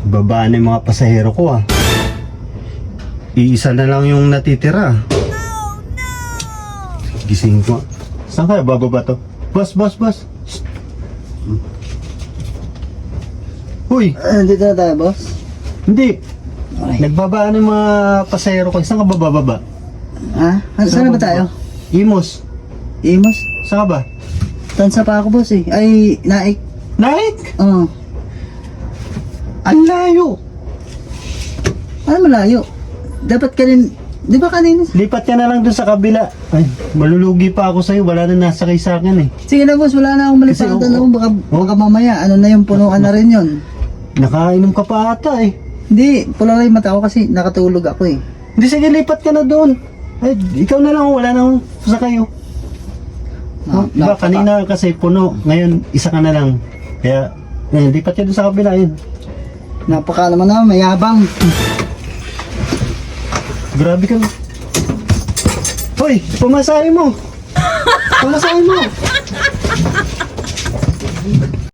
Babaan yung mga pasahero ko ah. Iisa na lang yung natitira. Gising ko. Saan kaya bababa to? Boss. Shh. Uy, Dito na tayo, boss. hindi. Okay. Nagbabaan yung mga pasahero ko. Saan ka ba bababa? Ha? Saan na ba tayo? Imos. Imos? Saan ka ba? Tansa pa ako, boss eh. Ay, naik. Naik! Oo. Ang layo! Ano malayo? Dapat kanin... Di ba kanina? Lipat ka na lang dun sa kabila. Ay, malulugi pa ako sa'yo. Wala na nasakay sa akin eh. Sige na, boss. Wala na akong Kasi, malipatan. oo. Baka mamaya. Ano na yung punuan na rin yun. Nakainom ka pa ata eh. Hindi. Pula lang yung mata ko kasi nakatulog ako eh. Hindi, sige, lipat ka na doon. Ay, ikaw na lang. Wala na akong sakayo. Diba, kanina kasi puno. Ngayon, isa ka na lang. Kaya, lipat ka dun sa kabila yun. Napaka naman na, mayabang. Grabe ka. Hoy, pamasahe mo. Pamasahe mo.